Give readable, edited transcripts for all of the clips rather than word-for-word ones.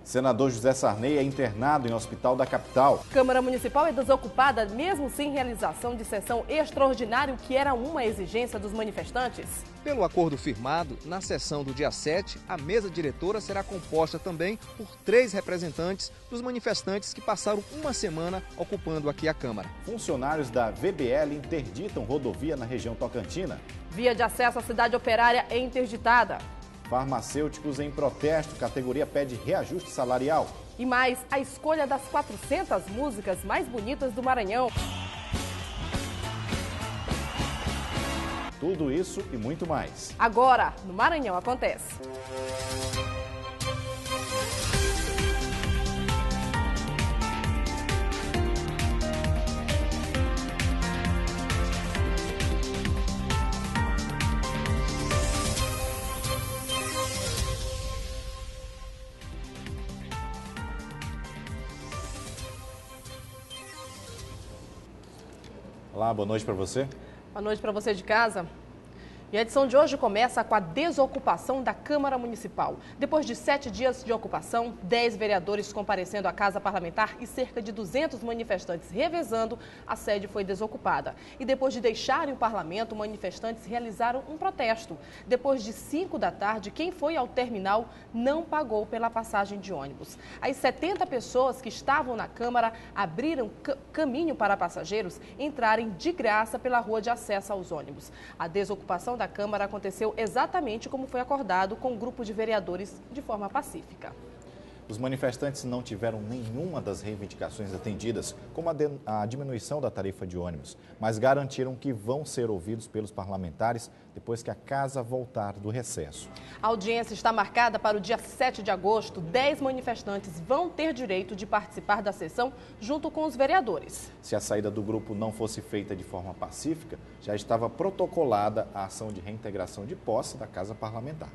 Senador José Sarney é internado em hospital da capital. Câmara Municipal é desocupada mesmo sem realização de sessão extraordinária, o que era uma exigência dos manifestantes. Pelo acordo firmado, na sessão do dia 7, a mesa diretora será composta também por 3 representantes dos manifestantes que passaram uma semana ocupando aqui a Câmara. Funcionários da VBL interditam rodovia na região tocantina. Via de acesso à cidade operária é interditada. Farmacêuticos em protesto, categoria pede reajuste salarial. E mais, a escolha das 400 músicas mais bonitas do Maranhão. Tudo isso e muito mais. Agora, no Maranhão Acontece. Olá, boa noite para você. Boa noite para você de casa. E a edição de hoje começa com a desocupação da Câmara Municipal. Depois de 7 dias de ocupação, 10 vereadores comparecendo à Casa Parlamentar e cerca de 200 manifestantes revezando, a sede foi desocupada. E depois de deixarem o parlamento, manifestantes realizaram um protesto. Depois de 5 da tarde, quem foi ao terminal não pagou pela passagem de ônibus. As 70 pessoas que estavam na Câmara abriram caminho para passageiros entrarem de graça pela rua de acesso aos ônibus. A desocupação da Câmara aconteceu exatamente como foi acordado com o grupo de vereadores de forma pacífica. Os manifestantes não tiveram nenhuma das reivindicações atendidas, como a diminuição da tarifa de ônibus, mas garantiram que vão ser ouvidos pelos parlamentares depois que a casa voltar do recesso. A audiência está marcada para o dia 7 de agosto. 10 manifestantes vão ter direito de participar da sessão junto com os vereadores. Se a saída do grupo não fosse feita de forma pacífica, já estava protocolada a ação de reintegração de posse da Casa Parlamentar.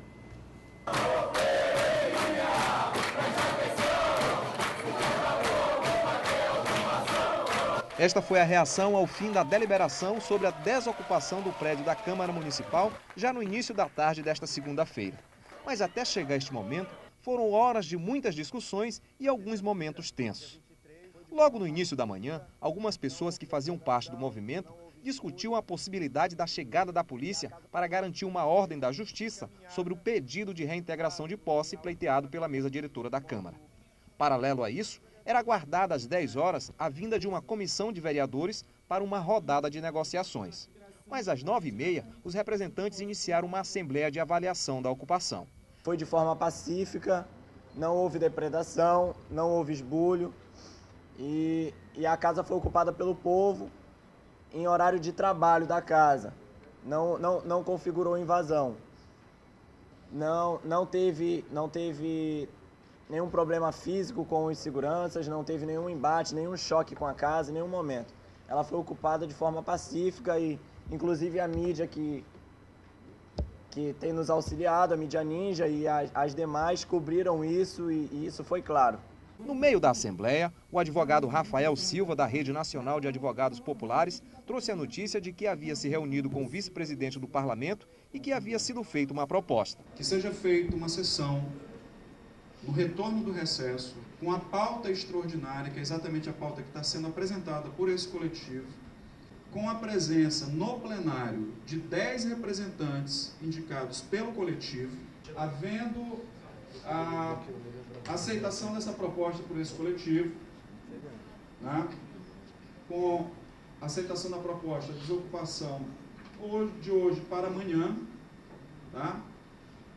Esta foi a reação ao fim da deliberação sobre a desocupação do prédio da Câmara Municipal, já no início da tarde desta segunda-feira. Mas até chegar este momento, foram horas de muitas discussões e alguns momentos tensos. Logo no início da manhã, algumas pessoas que faziam parte do movimento discutiam a possibilidade da chegada da polícia para garantir uma ordem da Justiça sobre o pedido de reintegração de posse pleiteado pela mesa diretora da Câmara. Paralelo a isso, era aguardada às 10 horas a vinda de uma comissão de vereadores para uma rodada de negociações. Mas às 9h30, os representantes iniciaram uma assembleia de avaliação da ocupação. Foi de forma pacífica, não houve depredação, não houve esbulho e a casa foi ocupada pelo povo em horário de trabalho da casa. Não configurou invasão. Não teve nenhum problema físico com os seguranças, não teve nenhum embate, nenhum choque com a casa em nenhum momento. Ela foi ocupada de forma pacífica e, inclusive, a mídia que tem nos auxiliado, a mídia Ninja e as demais cobriram isso e isso foi claro. No meio da Assembleia, o advogado Rafael Silva, da Rede Nacional de Advogados Populares, trouxe a notícia de que havia se reunido com o vice-presidente do Parlamento e que havia sido feita uma proposta. Que seja feita uma sessão no retorno do recesso, com a pauta extraordinária, que é exatamente a pauta que está sendo apresentada por esse coletivo, com a presença no plenário de 10 representantes indicados pelo coletivo, havendo a aceitação dessa proposta por esse coletivo, né, com a aceitação da proposta de desocupação de hoje para amanhã, tá?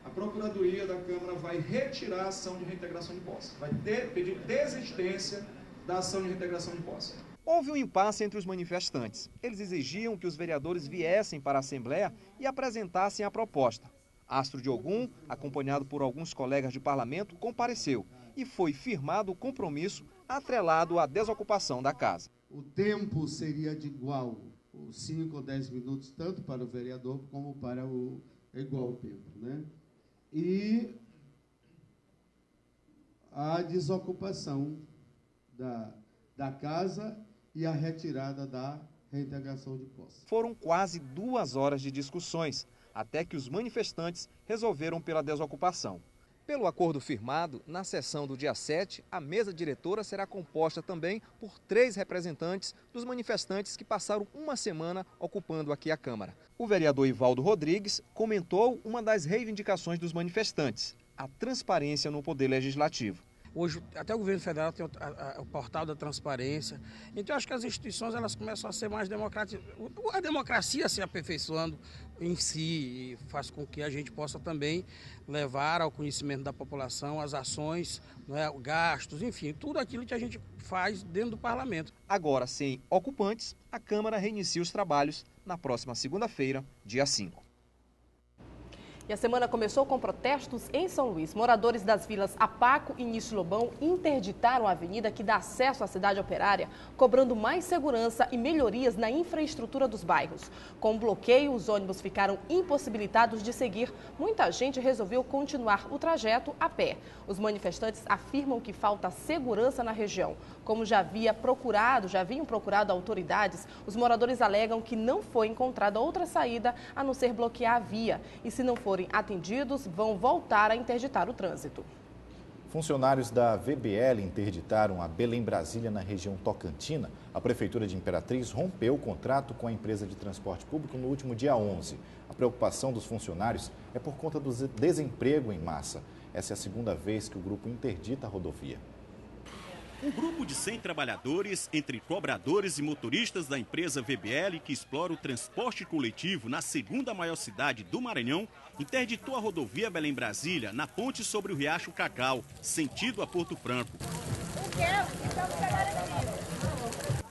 A Procuradoria da Câmara vai retirar a ação de reintegração de posse. Vai pedir desistência da ação de reintegração de posse. Houve um impasse entre os manifestantes. Eles exigiam que os vereadores viessem para a Assembleia e apresentassem a proposta. Astro de Ogum, acompanhado por alguns colegas de parlamento, compareceu e foi firmado o compromisso atrelado à desocupação da casa. O tempo seria de igual, 5 ou 10 minutos, tanto para o vereador como para o igual tempo, né? E a desocupação da casa e a retirada da reintegração de posse. Foram quase 2 horas de discussões, até que os manifestantes resolveram pela desocupação. Pelo acordo firmado, na sessão do dia 7, a mesa diretora será composta também por 3 representantes dos manifestantes que passaram uma semana ocupando aqui a Câmara. O vereador Ivaldo Rodrigues comentou uma das reivindicações dos manifestantes, a transparência no Poder Legislativo. Hoje, até o governo federal tem o portal da transparência. Então, eu acho que as instituições elas começam a ser mais democráticas. A democracia se aperfeiçoando em si faz com que a gente possa também levar ao conhecimento da população as ações, gastos, enfim, tudo aquilo que a gente faz dentro do parlamento. Agora, sem ocupantes, a Câmara reinicia os trabalhos na próxima segunda-feira, dia 5. E a semana começou com protestos em São Luís. Moradores das vilas Apaco e Início Lobão interditaram a avenida que dá acesso à cidade operária, cobrando mais segurança e melhorias na infraestrutura dos bairros. Com o bloqueio, os ônibus ficaram impossibilitados de seguir. Muita gente resolveu continuar o trajeto a pé. Os manifestantes afirmam que falta segurança na região. Como já haviam procurado autoridades, os moradores alegam que não foi encontrada outra saída a não ser bloquear a via. E se não forem atendidos, vão voltar a interditar o trânsito. Funcionários da VBL interditaram a Belém-Brasília na região Tocantina. A Prefeitura de Imperatriz rompeu o contrato com a empresa de transporte público no último dia 11. A preocupação dos funcionários é por conta do desemprego em massa. Essa é a segunda vez que o grupo interdita a rodovia. Um grupo de 100 trabalhadores, entre cobradores e motoristas da empresa VBL, que explora o transporte coletivo na segunda maior cidade do Maranhão, interditou a rodovia Belém-Brasília na ponte sobre o Riacho Cacau, sentido a Porto Franco.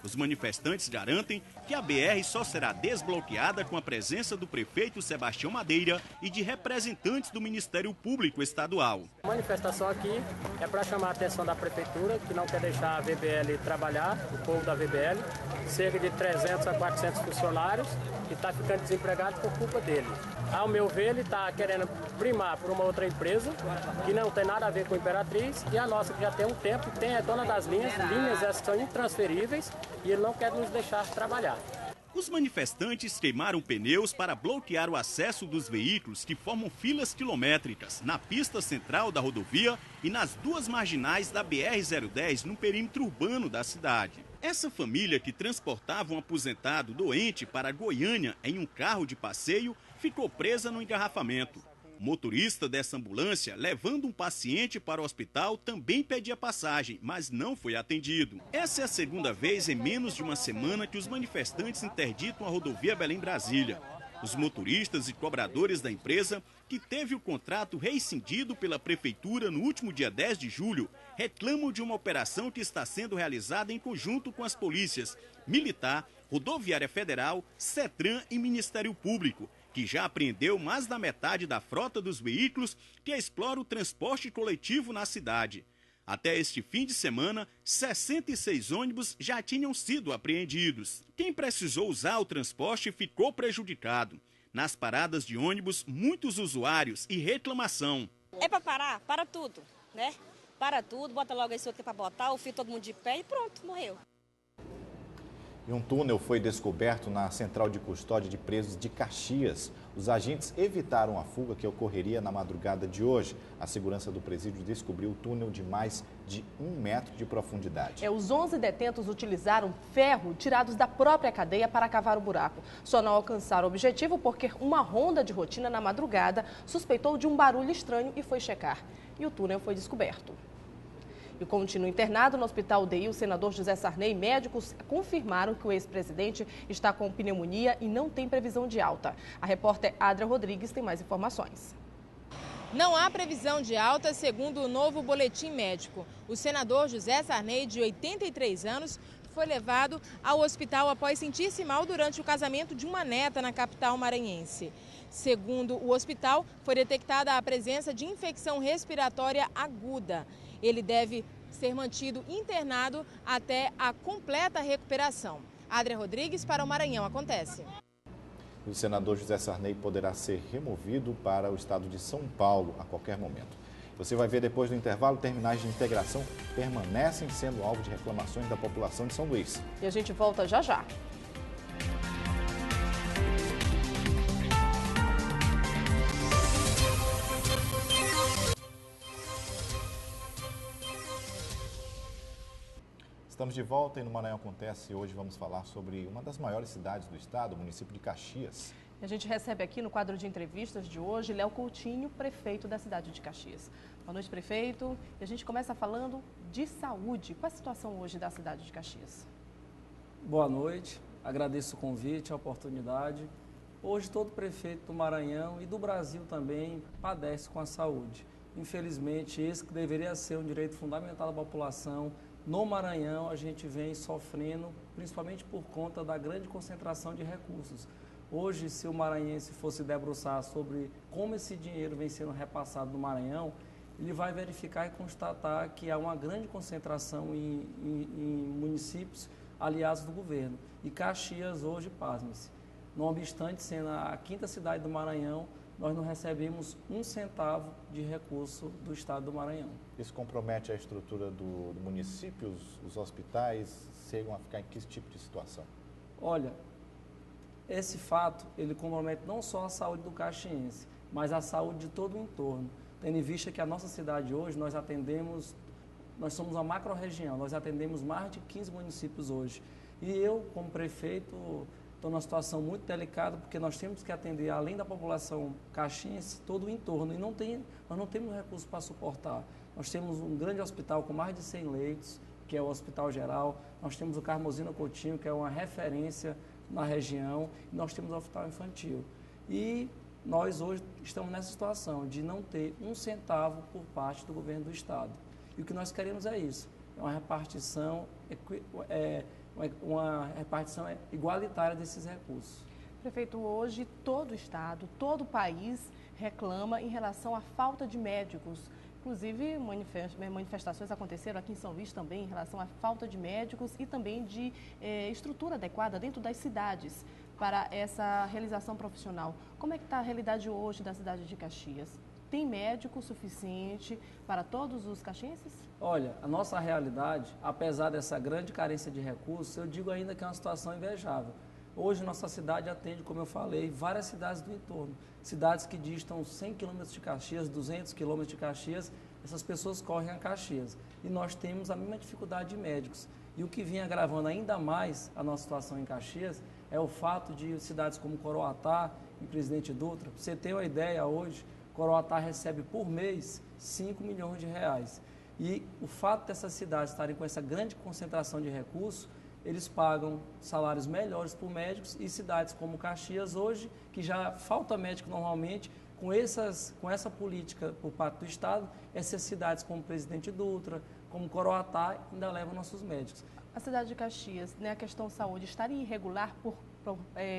Os manifestantes garantem que a BR só será desbloqueada com a presença do prefeito Sebastião Madeira e de representantes do Ministério Público Estadual. A manifestação aqui é para chamar a atenção da prefeitura, que não quer deixar a VBL trabalhar, o povo da VBL, cerca de 300 a 400 funcionários, que está ficando desempregado por culpa dele. Ao meu ver, ele está querendo primar por uma outra empresa, que não tem nada a ver com a Imperatriz, e a nossa, que já tem um tempo, é dona das linhas essas são intransferíveis, e ele não quer nos deixar trabalhar. Os manifestantes queimaram pneus para bloquear o acesso dos veículos que formam filas quilométricas na pista central da rodovia e nas 2 marginais da BR-010 no perímetro urbano da cidade. Essa família que transportava um aposentado doente para Goiânia em um carro de passeio ficou presa no engarrafamento. O motorista dessa ambulância, levando um paciente para o hospital, também pedia passagem, mas não foi atendido. Essa é a segunda vez em menos de uma semana que os manifestantes interditam a rodovia Belém-Brasília. Os motoristas e cobradores da empresa, que teve o contrato rescindido pela prefeitura no último dia 10 de julho, reclamam de uma operação que está sendo realizada em conjunto com as polícias Militar, Rodoviária Federal, CETRAN e Ministério Público, que já apreendeu mais da metade da frota dos veículos que explora o transporte coletivo na cidade. Até este fim de semana, 66 ônibus já tinham sido apreendidos. Quem precisou usar o transporte ficou prejudicado. Nas paradas de ônibus, muitos usuários e reclamação. É para parar? Para tudo, né? Para tudo, bota logo esse outro para botar, o fio todo mundo de pé e pronto, morreu. E um túnel foi descoberto na Central de Custódia de Presos de Caxias. Os agentes evitaram a fuga que ocorreria na madrugada de hoje. A segurança do presídio descobriu o túnel de mais de 1 metro de profundidade. Os 11 detentos utilizaram ferro tirados da própria cadeia para cavar o buraco. Só não alcançaram o objetivo porque uma ronda de rotina na madrugada suspeitou de um barulho estranho e foi checar. E o túnel foi descoberto. E continua internado no Hospital UDI, o senador José Sarney e médicos confirmaram que o ex-presidente está com pneumonia e não tem previsão de alta. A repórter Adria Rodrigues tem mais informações. Não há previsão de alta, segundo o novo boletim médico. O senador José Sarney, de 83 anos, foi levado ao hospital após sentir-se mal durante o casamento de uma neta na capital maranhense. Segundo o hospital, foi detectada a presença de infecção respiratória aguda. Ele deve ser mantido internado até a completa recuperação. Adria Rodrigues para o Maranhão Acontece. O senador José Sarney poderá ser removido para o estado de São Paulo a qualquer momento. Você vai ver depois do intervalo, terminais de integração permanecem sendo alvo de reclamações da população de São Luís. E a gente volta já já. Estamos de volta e no Maranhão Acontece. Hoje vamos falar sobre uma das maiores cidades do estado, o município de Caxias. A gente recebe aqui no quadro de entrevistas de hoje Léo Coutinho, prefeito da cidade de Caxias. Boa noite, prefeito. E a gente começa falando de saúde. Qual é a situação hoje da cidade de Caxias? Boa noite, agradeço o convite, a oportunidade. Hoje todo prefeito do Maranhão e do Brasil também padece com a saúde. Infelizmente, esse que deveria ser um direito fundamental da população, no Maranhão a gente vem sofrendo, principalmente por conta da grande concentração de recursos. Hoje, se o maranhense fosse debruçar sobre como esse dinheiro vem sendo repassado no Maranhão, ele vai verificar e constatar que há uma grande concentração em municípios aliados do governo. E Caxias hoje, pasme-se, não obstante sendo a quinta cidade do Maranhão, nós não recebemos um centavo de recurso do estado do Maranhão. Isso compromete a estrutura do município? Os hospitais chegam a ficar em que tipo de situação? Olha, esse fato, ele compromete não só a saúde do caxiense, mas a saúde de todo o entorno. Tendo em vista que a nossa cidade hoje, nós somos uma macro-região, nós atendemos mais de 15 municípios hoje. E eu, como prefeito, estou numa situação muito delicada, porque nós temos que atender, além da população caxiense, todo o entorno. E nós não temos recursos para suportar. Nós temos um grande hospital com mais de 100 leitos, que é o Hospital Geral. Nós temos o Carmozina Coutinho, que é uma referência na região. E nós temos o Hospital Infantil. E nós hoje estamos nessa situação de não ter um centavo por parte do governo do estado. E o que nós queremos é isso, é uma repartição igualitária desses recursos. Prefeito, hoje todo o estado, todo o país reclama em relação à falta de médicos. Inclusive, manifestações aconteceram aqui em São Luís também em relação à falta de médicos e também de estrutura adequada dentro das cidades para essa realização profissional. Como é que está a realidade hoje da cidade de Caxias? Tem médico suficiente para todos os caxienses? Olha, a nossa realidade, apesar dessa grande carência de recursos, eu digo ainda que é uma situação invejável. Hoje, nossa cidade atende, como eu falei, várias cidades do entorno. Cidades que distam 100 quilômetros de Caxias, 200 quilômetros de Caxias, essas pessoas correm a Caxias. E nós temos a mesma dificuldade de médicos. E o que vinha agravando ainda mais a nossa situação em Caxias é o fato de cidades como Coroatá e Presidente Dutra, para você ter uma ideia hoje, Coroatá recebe por mês 5 milhões de reais. E o fato dessas cidades estarem com essa grande concentração de recursos, eles pagam salários melhores por médicos, e cidades como Caxias hoje, que já falta médico normalmente, com essa política por parte do estado, essas cidades como Presidente Dutra, como Coroatá, ainda levam nossos médicos. A cidade de Caxias, né, a questão saúde, estaria irregular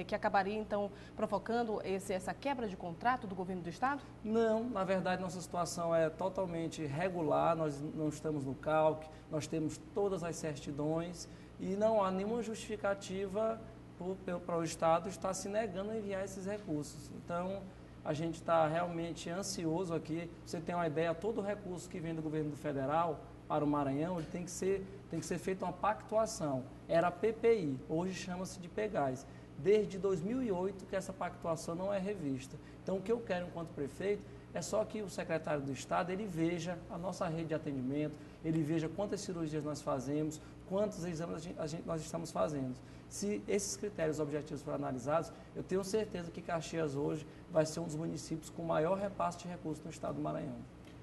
que acabaria, então, provocando essa quebra de contrato do governo do estado? Não, na verdade, nossa situação é totalmente regular, nós não estamos no CALC, nós temos todas as certidões e não há nenhuma justificativa para o estado estar se negando a enviar esses recursos. Então, a gente está realmente ansioso aqui. Pra você ter uma ideia, todo recurso que vem do governo federal para o Maranhão, ele tem que ser feita uma pactuação. Era PPI, hoje chama-se de PEGAS. Desde 2008 que essa pactuação não é revista. Então, o que eu quero enquanto prefeito é só que o secretário do estado ele veja a nossa rede de atendimento, ele veja quantas cirurgias nós fazemos, quantos exames nós estamos fazendo. Se esses critérios objetivos forem analisados, eu tenho certeza que Caxias hoje vai ser um dos municípios com maior repasse de recursos no estado do Maranhão.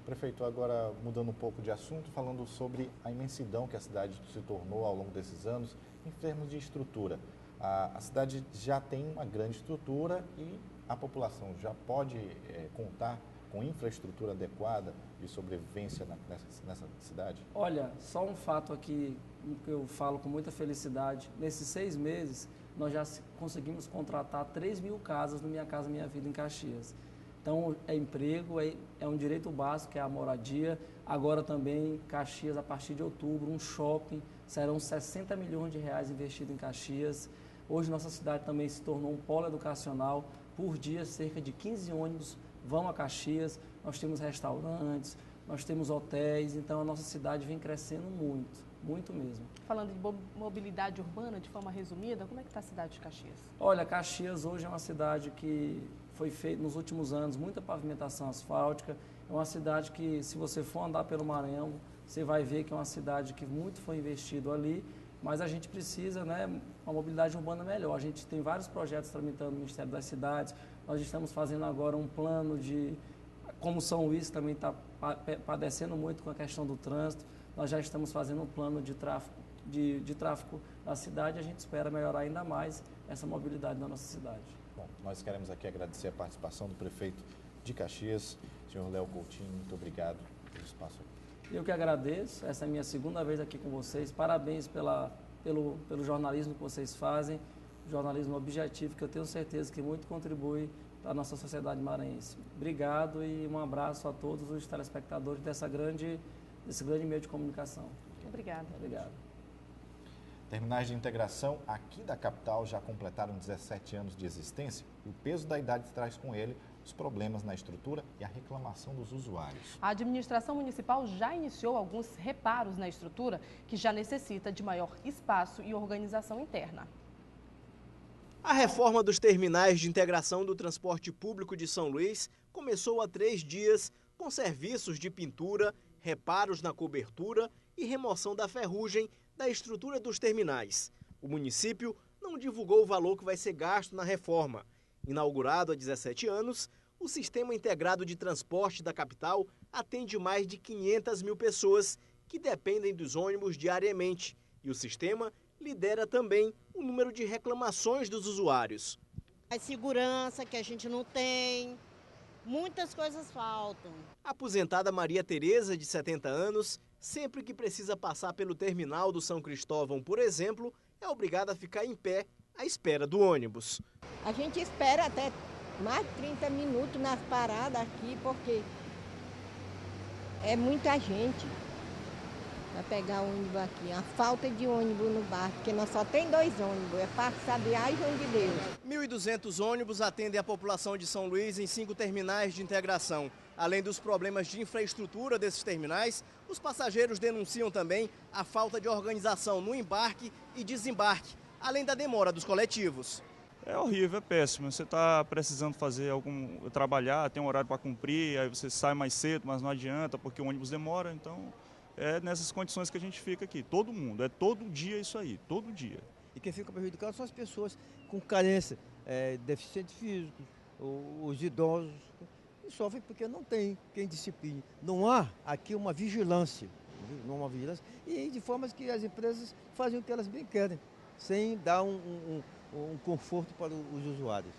Prefeito, agora mudando um pouco de assunto, falando sobre a imensidão que a cidade se tornou ao longo desses anos em termos de estrutura. A cidade já tem uma grande estrutura e a população já pode contar com infraestrutura adequada de sobrevivência nessa cidade? Olha, só um fato aqui que eu falo com muita felicidade. Nesses 6 meses, nós já conseguimos contratar 3 mil casas no Minha Casa Minha Vida em Caxias. Então, é emprego, é um direito básico, que é a moradia. Agora também, Caxias, a partir de outubro, um shopping, serão 60 milhões de reais investidos em Caxias. Hoje, nossa cidade também se tornou um polo educacional. Por dia, cerca de 15 ônibus vão a Caxias. Nós temos restaurantes, nós temos hotéis. Então, a nossa cidade vem crescendo muito, muito mesmo. Falando de mobilidade urbana, de forma resumida, como é que está a cidade de Caxias? Olha, Caxias hoje é uma cidade que foi feita nos últimos anos muita pavimentação asfáltica. É uma cidade que, se você for andar pelo Maranhão, você vai ver que é uma cidade que muito foi investido ali, mas a gente precisa, né, uma mobilidade urbana melhor. A gente tem vários projetos tramitando no Ministério das Cidades, nós estamos fazendo agora um plano de, como São Luís também está padecendo muito com a questão do trânsito, nós já estamos fazendo um plano de tráfego da cidade, a gente espera melhorar ainda mais essa mobilidade na nossa cidade. Bom, nós queremos aqui agradecer a participação do prefeito de Caxias, senhor Léo Coutinho, muito obrigado pelo espaço aqui. Eu que agradeço, essa é a minha segunda vez aqui com vocês, parabéns pelo jornalismo que vocês fazem, jornalismo objetivo, que eu tenho certeza que muito contribui para a nossa sociedade maranhense. Obrigado e um abraço a todos os telespectadores desse grande meio de comunicação. Obrigada. Obrigado. Terminais de integração aqui da capital já completaram 17 anos de existência e o peso da idade traz com ele os problemas na estrutura e a reclamação dos usuários. A administração municipal já iniciou alguns reparos na estrutura que já necessita de maior espaço e organização interna. A reforma dos terminais de integração do transporte público de São Luís começou há 3 dias com serviços de pintura, reparos na cobertura e remoção da ferrugem da estrutura dos terminais. O município não divulgou o valor que vai ser gasto na reforma. Inaugurado há 17 anos, o Sistema Integrado de Transporte da capital atende mais de 500 mil pessoas que dependem dos ônibus diariamente. E o sistema lidera também o número de reclamações dos usuários. A segurança que a gente não tem, muitas coisas faltam. A aposentada Maria Tereza, de 70 anos, sempre que precisa passar pelo terminal do São Cristóvão, por exemplo, é obrigada a ficar em pé à espera do ônibus. A gente espera até mais de 30 minutos nas paradas aqui, porque é muita gente para pegar ônibus aqui. A falta de ônibus no bar, porque nós só tem 2 ônibus, é para saber onde Deus. 1.200 ônibus atendem a população de São Luís em 5 terminais de integração. Além dos problemas de infraestrutura desses terminais, os passageiros denunciam também a falta de organização no embarque e desembarque, além da demora dos coletivos. É horrível, é péssimo. Você está precisando trabalhar, tem um horário para cumprir, aí você sai mais cedo, mas não adianta porque o ônibus demora, então é nessas condições que a gente fica aqui. Todo mundo, é todo dia isso aí, todo dia. E quem fica prejudicado são as pessoas com carência, deficientes físicos, os idosos, e sofrem porque não tem quem discipline. Não há aqui uma vigilância, e de forma que as empresas fazem o que elas bem querem, sem dar um conforto para os usuários.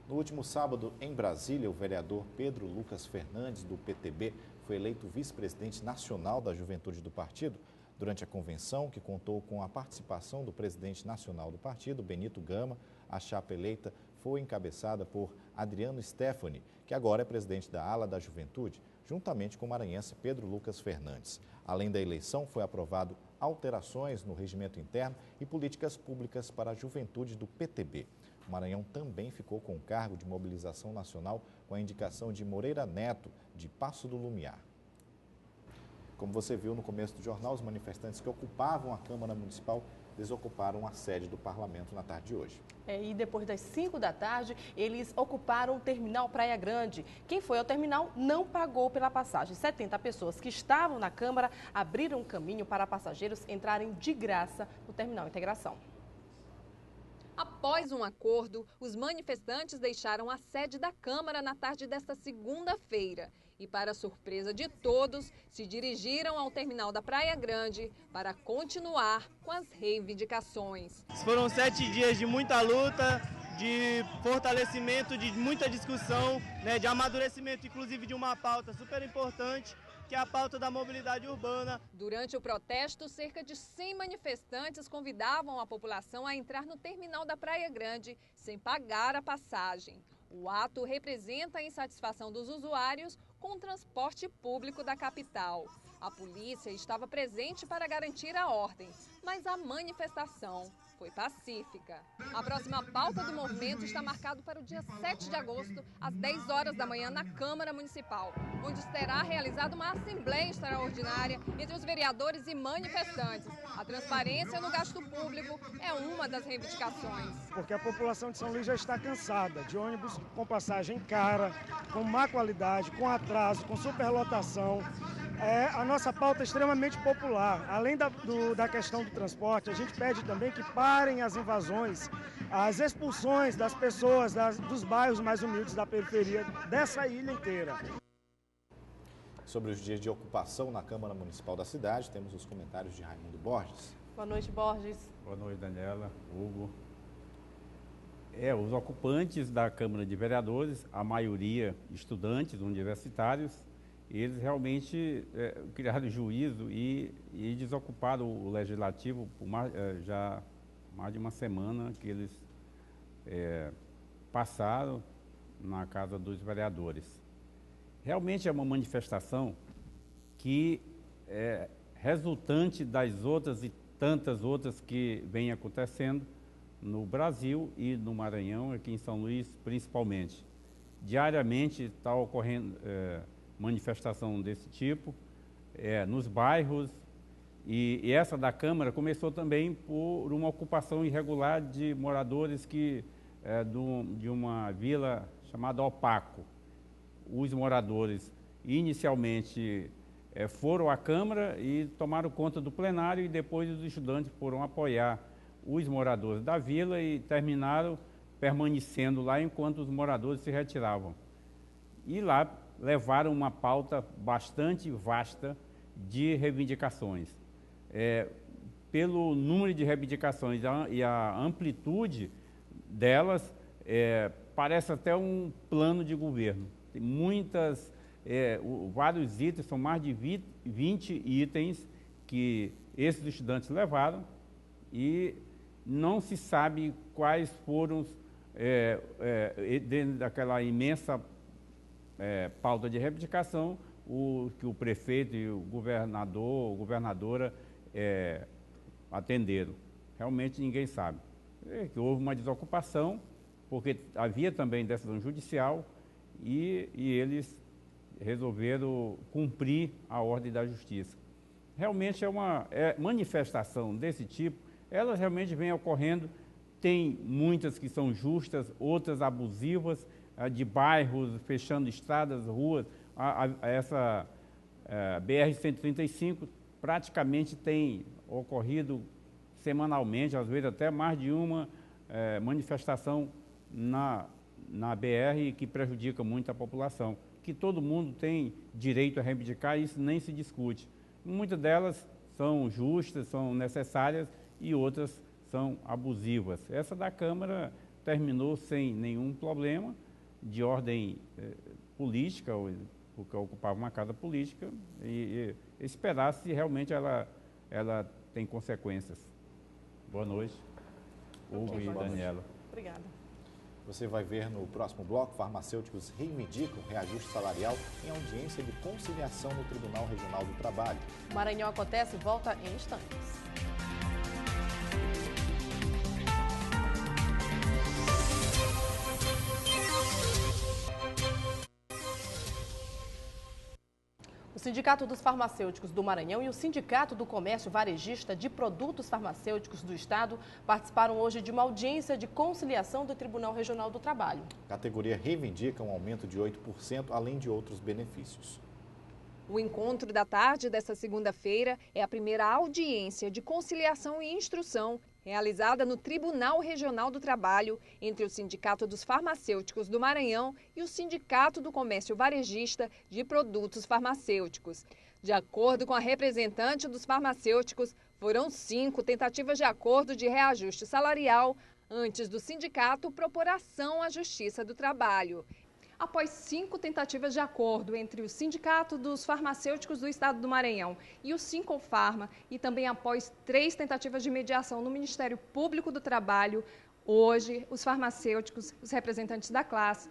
No último sábado, em Brasília, o vereador Pedro Lucas Fernandes, do PTB, foi eleito vice-presidente nacional da Juventude do partido. Durante a convenção, que contou com a participação do presidente nacional do partido, Benito Gama, a chapa eleita foi encabeçada por Adriano Stefani, que agora é presidente da ala da Juventude, juntamente com o maranhense Pedro Lucas Fernandes. Além da eleição, foi aprovado alterações no regimento interno e políticas públicas para a juventude do PTB. O Maranhão também ficou com o cargo de mobilização nacional com a indicação de Moreira Neto, de Passo do Lumiar. Como você viu no começo do jornal, os manifestantes que ocupavam a Câmara Municipal desocuparam a sede do Parlamento na tarde de hoje. E depois das 5 da tarde, eles ocuparam o terminal Praia Grande. Quem foi ao terminal não pagou pela passagem. 70 pessoas que estavam na Câmara abriram um caminho para passageiros entrarem de graça no terminal Integração. Após um acordo, os manifestantes deixaram a sede da Câmara na tarde desta segunda-feira. E, para surpresa de todos, se dirigiram ao terminal da Praia Grande para continuar com as reivindicações. Foram 7 dias de muita luta, de fortalecimento, de muita discussão, de amadurecimento, inclusive de uma pauta super importante, que é a pauta da mobilidade urbana. Durante o protesto, cerca de 100 manifestantes convidavam a população a entrar no terminal da Praia Grande sem pagar a passagem. O ato representa a insatisfação dos usuários com o transporte público da capital. A polícia estava presente para garantir a ordem, mas a manifestação foi pacífica. A próxima pauta do movimento está marcada para o dia 7 de agosto, às 10 horas da manhã, na Câmara Municipal, onde será realizada uma assembleia extraordinária entre os vereadores e manifestantes. A transparência no gasto público é uma das reivindicações. Porque a população de São Luís já está cansada de ônibus com passagem cara, com má qualidade, com atraso, com superlotação. A nossa pauta é extremamente popular. Além da questão do transporte, a gente pede também que parem as invasões, as expulsões das pessoas dos bairros mais humildes da periferia dessa ilha inteira. Sobre os dias de ocupação na Câmara Municipal da cidade, temos os comentários de Raimundo Borges. Boa noite, Borges. Boa noite, Daniela, Hugo. Os ocupantes da Câmara de Vereadores, a maioria estudantes universitários, eles realmente criaram juízo e desocuparam o Legislativo por já mais de uma semana que eles passaram na Casa dos Vereadores. Realmente é uma manifestação que é resultante das outras e tantas outras que vêm acontecendo no Brasil e no Maranhão, aqui em São Luís principalmente. Diariamente está ocorrendo manifestação desse tipo nos bairros, e essa da Câmara começou também por uma ocupação irregular de moradores de uma vila chamada Opaco. Os moradores inicialmente foram à Câmara e tomaram conta do plenário, e depois os estudantes foram apoiar os moradores da vila e terminaram permanecendo lá enquanto os moradores se retiravam. E lá levaram uma pauta bastante vasta de reivindicações. Pelo número de reivindicações e a amplitude delas, parece até um plano de governo. Tem vários itens, são mais de 20 itens que esses estudantes levaram, e não se sabe quais foram, dentro daquela imensa pauta de reivindicação, que o prefeito e o governadora atenderam. Realmente ninguém sabe. Que houve uma desocupação, porque havia também decisão judicial, e eles resolveram cumprir a ordem da justiça. Realmente uma manifestação desse tipo, elas realmente vêm ocorrendo. Tem muitas que são justas, outras abusivas, de bairros fechando estradas, ruas. Essa BR-135 praticamente tem ocorrido semanalmente, às vezes até mais de uma manifestação na BR, que prejudica muito a população, que todo mundo tem direito a reivindicar, isso nem se discute. Muitas delas são justas, são necessárias, e outras são abusivas. Essa da Câmara terminou sem nenhum problema de ordem política, porque ocupava uma casa política, e esperar se realmente ela tem consequências. Boa noite, Hugo e Daniela. Obrigada. Você vai ver no próximo bloco, farmacêuticos reivindicam reajuste salarial em audiência de conciliação no Tribunal Regional do Trabalho. O Maranhão Acontece volta em instantes. O Sindicato dos Farmacêuticos do Maranhão e o Sindicato do Comércio Varejista de Produtos Farmacêuticos do Estado participaram hoje de uma audiência de conciliação do Tribunal Regional do Trabalho. A categoria reivindica um aumento de 8%, além de outros benefícios. O encontro da tarde desta segunda-feira é a primeira audiência de conciliação e instrução realizada no Tribunal Regional do Trabalho entre o Sindicato dos Farmacêuticos do Maranhão e o Sindicato do Comércio Varejista de Produtos Farmacêuticos. De acordo com a representante dos farmacêuticos, foram 5 tentativas de acordo de reajuste salarial antes do sindicato propor ação à Justiça do Trabalho. Após 5 tentativas de acordo entre o Sindicato dos Farmacêuticos do Estado do Maranhão e o Sincofarma, e também após 3 tentativas de mediação no Ministério Público do Trabalho, hoje os farmacêuticos, os representantes da classe,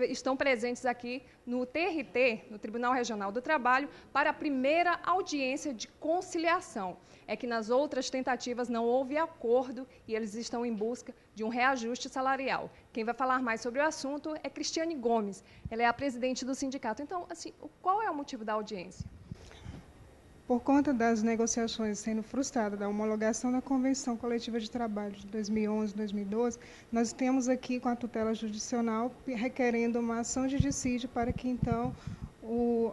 estão presentes aqui no TRT, no Tribunal Regional do Trabalho, para a primeira audiência de conciliação. É que nas outras tentativas não houve acordo e eles estão em busca de um reajuste salarial. Quem vai falar mais sobre o assunto é Cristiane Gomes. Ela é a presidente do sindicato. Então, assim, qual é o motivo da audiência? Por conta das negociações sendo frustradas da homologação da Convenção Coletiva de Trabalho de 2011 e 2012, nós temos aqui com a tutela judicial requerendo uma ação de dissídio para que, então,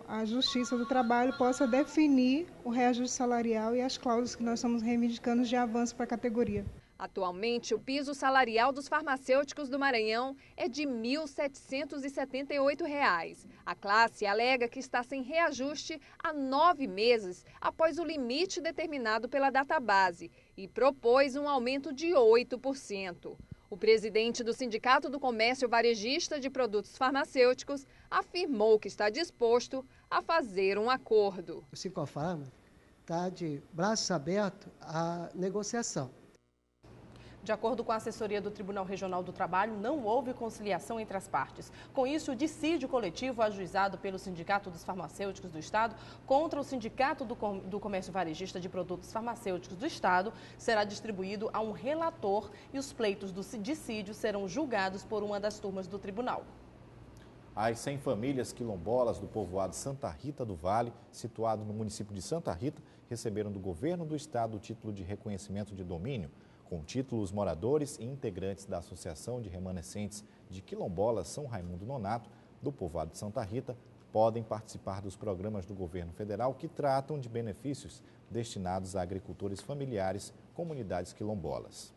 a Justiça do Trabalho possa definir o reajuste salarial e as cláusulas que nós estamos reivindicando de avanço para a categoria. Atualmente, o piso salarial dos farmacêuticos do Maranhão é de R$ 1.778. A classe alega que está sem reajuste há 9 meses após o limite determinado pela database e propôs um aumento de 8%. O presidente do Sindicato do Comércio Varejista de Produtos Farmacêuticos afirmou que está disposto a fazer um acordo. O Sincofarma está de braços abertos à negociação. De acordo com a assessoria do Tribunal Regional do Trabalho, não houve conciliação entre as partes. Com isso, o dissídio coletivo ajuizado pelo Sindicato dos Farmacêuticos do Estado contra o Sindicato do Comércio Varejista de Produtos Farmacêuticos do Estado será distribuído a um relator e os pleitos do dissídio serão julgados por uma das turmas do tribunal. As 100 famílias quilombolas do povoado Santa Rita do Vale, situado no município de Santa Rita, receberam do governo do estado o título de reconhecimento de domínio. Com o título, os moradores e integrantes da Associação de Remanescentes de Quilombolas São Raimundo Nonato, do povoado de Santa Rita, podem participar dos programas do governo federal que tratam de benefícios destinados a agricultores familiares, comunidades quilombolas.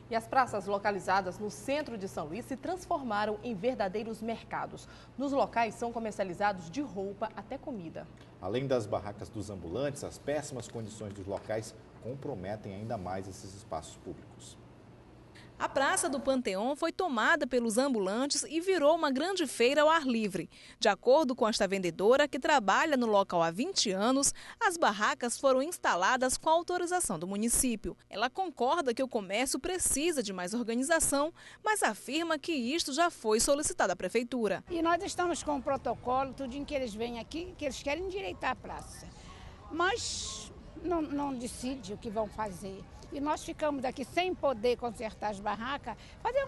E as praças localizadas no centro de São Luís se transformaram em verdadeiros mercados. Nos locais são comercializados de roupa até comida. Além das barracas dos ambulantes, as péssimas condições dos locais comprometem ainda mais esses espaços públicos. A Praça do Panteão foi tomada pelos ambulantes e virou uma grande feira ao ar livre. De acordo com esta vendedora, que trabalha no local há 20 anos, as barracas foram instaladas com a autorização do município. Ela concorda que o comércio precisa de mais organização, mas afirma que isto já foi solicitado à prefeitura. E nós estamos com o protocolo, tudinho que eles vêm aqui, que eles querem endireitar a praça. Mas não decide o que vão fazer. E nós ficamos daqui sem poder consertar as barracas, fazer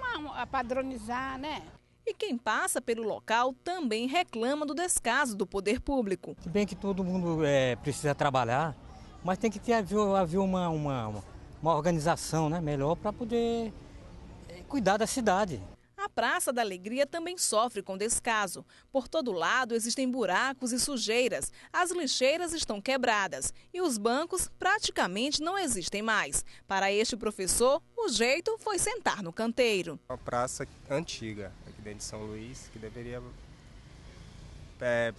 padronizar, né? E quem passa pelo local também reclama do descaso do poder público. Se bem que todo mundo precisa trabalhar, mas tem que haver uma organização, né, melhor para poder cuidar da cidade. A Praça da Alegria também sofre com descaso. Por todo lado existem buracos e sujeiras, as lixeiras estão quebradas e os bancos praticamente não existem mais. Para este professor, o jeito foi sentar no canteiro. Uma praça antiga aqui dentro de São Luís que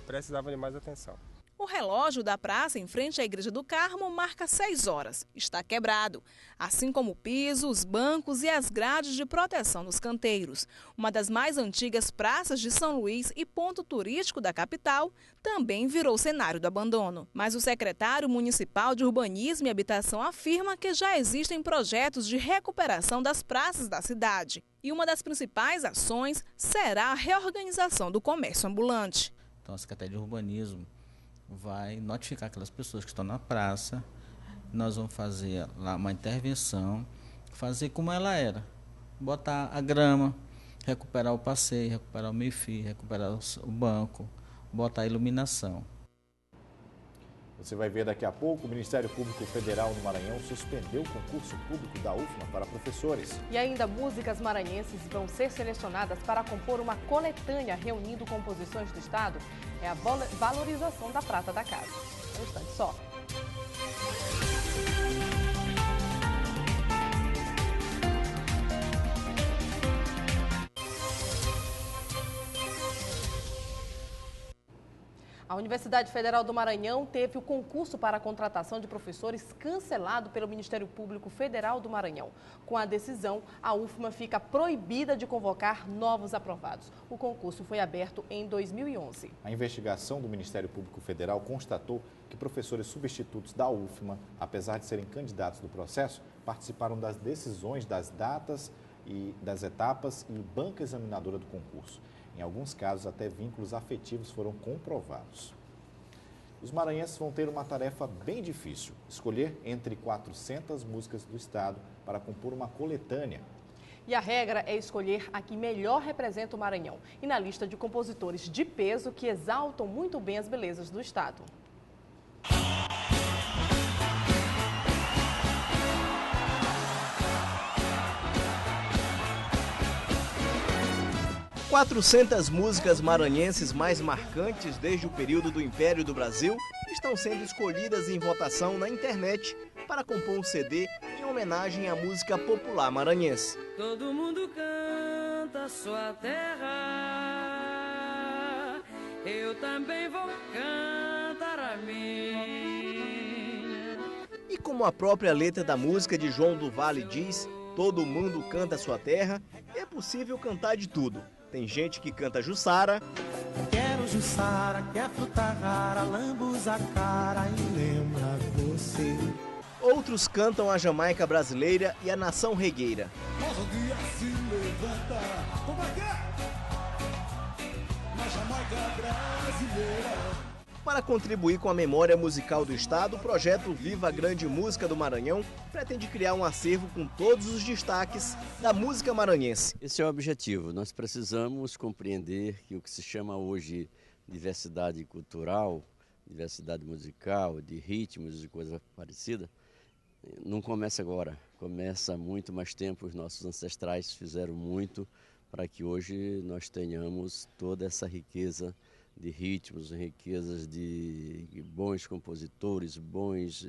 precisava de mais atenção. O relógio da praça em frente à Igreja do Carmo marca 6 horas. Está quebrado, assim como o piso, os bancos e as grades de proteção nos canteiros. Uma das mais antigas praças de São Luís e ponto turístico da capital também virou cenário do abandono. Mas o secretário municipal de Urbanismo e Habitação afirma que já existem projetos de recuperação das praças da cidade. E uma das principais ações será a reorganização do comércio ambulante. Então, a Secretaria de Urbanismo vai notificar aquelas pessoas que estão na praça, nós vamos fazer lá uma intervenção, fazer como ela era, botar a grama, recuperar o passeio, recuperar o meio-fio, recuperar o banco, botar a iluminação. Você vai ver daqui a pouco, o Ministério Público Federal do Maranhão suspendeu o concurso público da UFMA para professores. E ainda músicas maranhenses vão ser selecionadas para compor uma coletânea reunindo composições do Estado. É a valorização da prata da casa. Um instante só. A Universidade Federal do Maranhão teve o concurso para a contratação de professores cancelado pelo Ministério Público Federal do Maranhão. Com a decisão, a UFMA fica proibida de convocar novos aprovados. O concurso foi aberto em 2011. A investigação do Ministério Público Federal constatou que professores substitutos da UFMA, apesar de serem candidatos do processo, participaram das decisões das datas e das etapas e banca examinadora do concurso. Em alguns casos, até vínculos afetivos foram comprovados. Os maranhenses vão ter uma tarefa bem difícil: escolher entre 400 músicas do estado para compor uma coletânea. E a regra é escolher a que melhor representa o Maranhão e na lista de compositores de peso que exaltam muito bem as belezas do estado. 400 músicas maranhenses mais marcantes desde o período do Império do Brasil estão sendo escolhidas em votação na internet para compor um CD em homenagem à música popular maranhense. Todo mundo canta sua terra, eu também vou cantar a minha. E como a própria letra da música de João do Vale diz, todo mundo canta sua terra, é possível cantar de tudo. Tem gente que canta Jussara. Quero Jussara, quer fruta rara, lambuza cara e lembra você. Outros cantam a Jamaica brasileira e a nação regueira. Mas o dia se levanta, como é que é? Na Jamaica brasileira. Para contribuir com a memória musical do estado, o projeto Viva a Grande Música do Maranhão pretende criar um acervo com todos os destaques da música maranhense. Esse é o objetivo. Nós precisamos compreender que o que se chama hoje diversidade cultural, diversidade musical, de ritmos e coisa parecida, não começa agora. Começa há muito mais tempo. Os nossos ancestrais fizeram muito para que hoje nós tenhamos toda essa riqueza de ritmos, riquezas de bons compositores, bons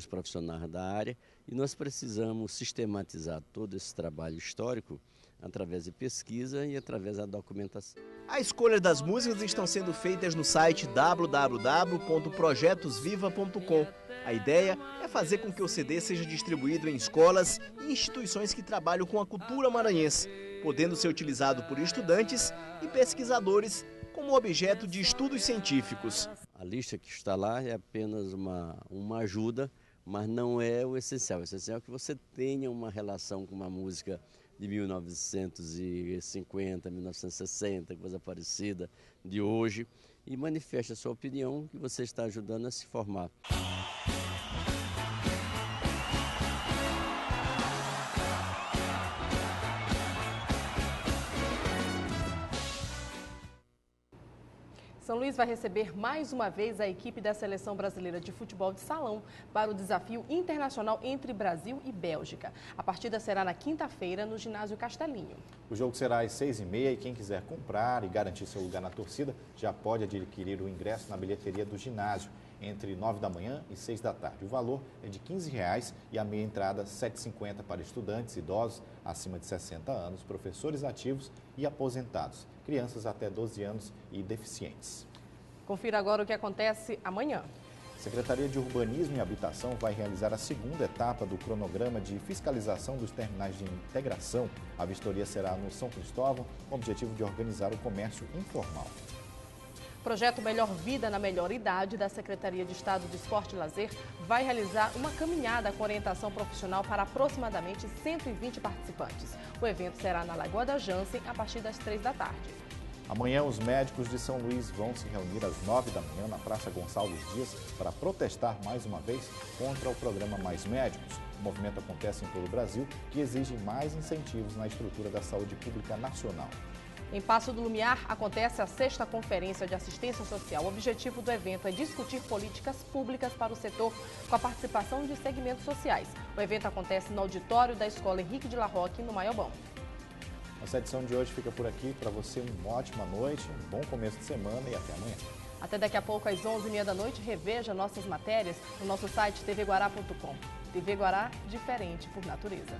profissionais da área, e nós precisamos sistematizar todo esse trabalho histórico através de pesquisa e através da documentação. A escolha das músicas estão sendo feitas no site www.projetosviva.com. A ideia é fazer com que o CD seja distribuído em escolas e instituições que trabalham com a cultura maranhense, podendo ser utilizado por estudantes e pesquisadores como objeto de estudos científicos. A lista que está lá é apenas uma ajuda, mas não é o essencial. O essencial é que você tenha uma relação com uma música de 1950, 1960, coisa parecida, de hoje, e manifeste a sua opinião, que você está ajudando a se formar. São Luís vai receber mais uma vez a equipe da Seleção Brasileira de Futebol de Salão para o desafio internacional entre Brasil e Bélgica. A partida será na quinta-feira no ginásio Castelinho. O jogo será às 6h30 e quem quiser comprar e garantir seu lugar na torcida já pode adquirir o ingresso na bilheteria do ginásio entre 9 da manhã e 6 da tarde. O valor é de R$ 15 e a meia entrada R$ 7,50 para estudantes, idosos acima de 60 anos, professores ativos e aposentados, crianças até 12 anos e deficientes. Confira agora o que acontece amanhã. A Secretaria de Urbanismo e Habitação vai realizar a segunda etapa do cronograma de fiscalização dos terminais de integração. A vistoria será no São Cristóvão, com o objetivo de organizar o comércio informal. O projeto Melhor Vida na Melhor Idade da Secretaria de Estado de Esporte e Lazer vai realizar uma caminhada com orientação profissional para aproximadamente 120 participantes. O evento será na Lagoa da Jansen a partir das 3 da tarde. Amanhã, os médicos de São Luís vão se reunir às 9 da manhã na Praça Gonçalves Dias para protestar mais uma vez contra o programa Mais Médicos. O movimento acontece em todo o Brasil e exige mais incentivos na estrutura da saúde pública nacional. Em Passo do Lumiar, acontece a 6ª Conferência de Assistência Social. O objetivo do evento é discutir políticas públicas para o setor com a participação de segmentos sociais. O evento acontece no auditório da Escola Henrique de La Roque, no Maiobão. Nossa edição de hoje fica por aqui. Para você, uma ótima noite, um bom começo de semana e até amanhã. Até daqui a pouco, às 11h30 da noite, reveja nossas matérias no nosso site tvguará.com. TV Guará, diferente por natureza.